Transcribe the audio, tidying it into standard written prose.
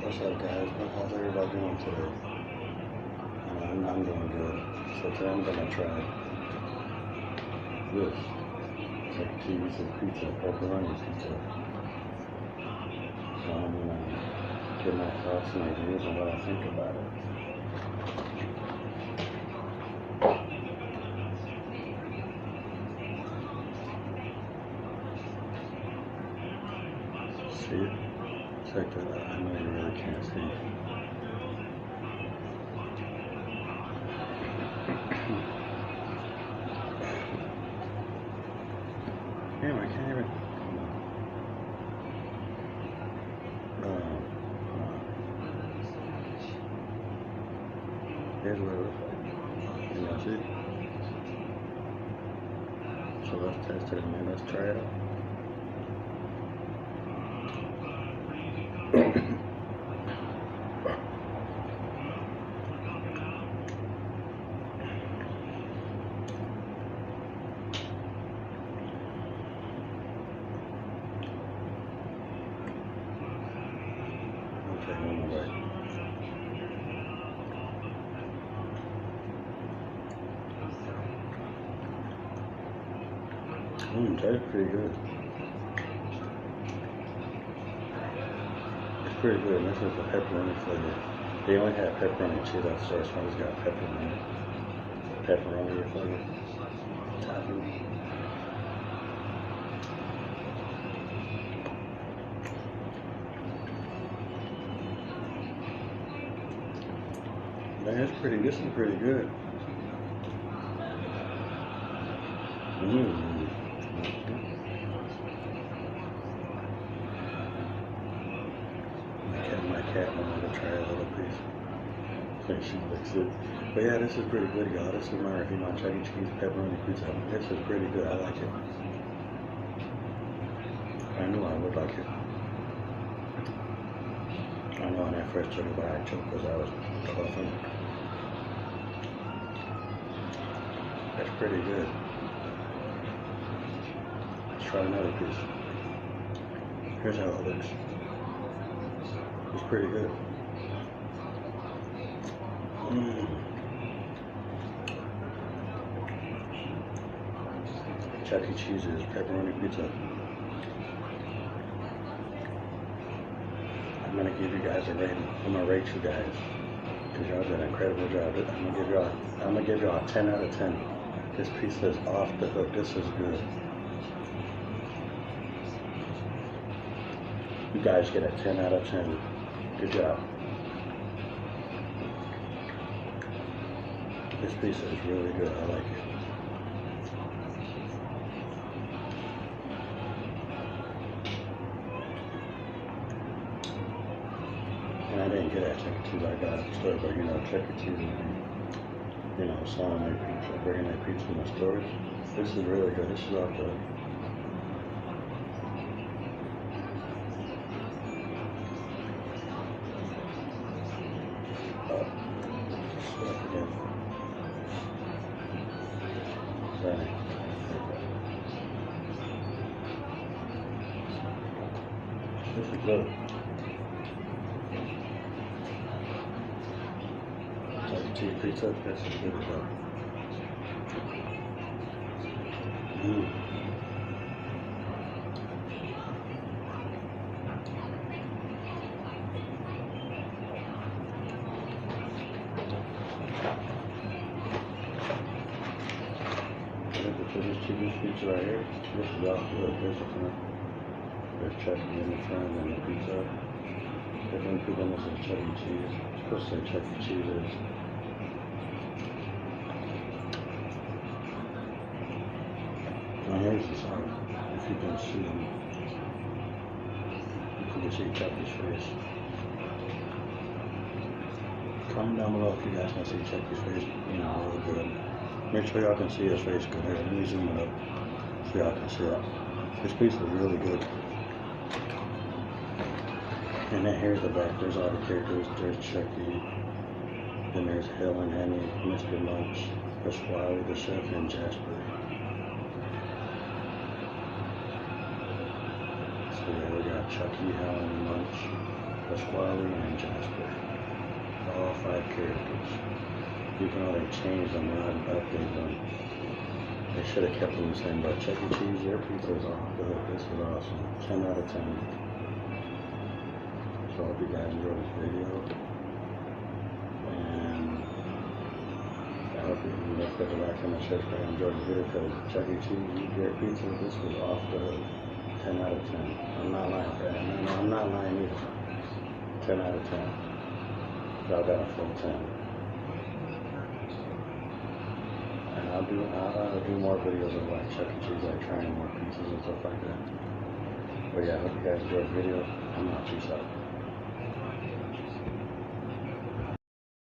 What's up, guys? How's everybody doing today? I'm doing good. So today I'm gonna try this. It's like cheese and pizza, pepperoni pizza. So I'm gonna get my thoughts and ideas on what I think about it. See it? Check that out. I know you really can't see. Damn, I can't even. Here's what it looks like. Can y'all see? So let's test it, man. Let's try it out. Okay, one more bite. Tastes pretty good. It's pretty good. This is the pepperoni flavor. They only have pepperoni cheese out, so this one's got pepperoni flavor. Topping. Man, it's pretty. This is pretty good. My cat wanted to try a little piece. I think she licks it. But yeah, this is pretty good, y'all. This is my review on Chuck E. Cheese pepperoni pizza. This is pretty good. I like it. I knew I would like it. I know when I first took it, but I choked because I was coughing. That's pretty good. Let's try another piece. Here's how it looks. It's pretty good. Chuck E. Cheese's pepperoni pizza. I'm gonna give you guys a rating. I'm gonna rate you guys because y'all did an incredible job. I'm gonna give y'all a 10 out of 10. This pizza is off the hook. This is good. You guys get a 10 out of 10. Good job. This pizza is really good. I like it. And I didn't get that Chuck E. Cheese. I got it at the store, but you know, Chuck E. Cheese is, you know, selling their pizza, bringing their pizza in the stores. This is really good. This is off the hook. Sorry. This is good. Chuck E. Cheese pizza, this is good as well. This cheese pizza right here. This is off the pizza front. There's Chuck E. in the front and the pizza. If you put in this is Chuck E. Cheese. It's supposed to say Chuck E. Cheese. Now here's the song. If you can see them, you can see Chucky's face. Comment down below if you guys can see Chucky's face, you know, real good. Make sure y'all can see his face good. Here, let me zoom it up so y'all can see it. This piece is really good. And then here's the back. There's all the characters. There's Chucky. Then there's Helen, Henny, Mr. Munch, Pasquale, the chef, and Jasper. So yeah, we got Chucky, Helen, Munch, Pasquale, and Jasper. All 5 characters. You can already change them, not update them. They should have kept them the same, but Chuck E. Cheese, your pizza is off the hook. This was awesome. 10 out of 10. So I hope you guys enjoyed this video. And I hope you don't forget to like, comment, share, subscribe, and enjoy this video, because Chuck E. Cheese, your pizza, this was off the hook. 10 out of 10. I'm not lying, Brad. No, I'm not lying either. 10 out of 10. Y'all got a full 10. And I'll do more videos of like Chuck E. Cheese, like trying more pizzas and stuff like that. But yeah, I hope you guys enjoyed the video. I'm out. Peace out.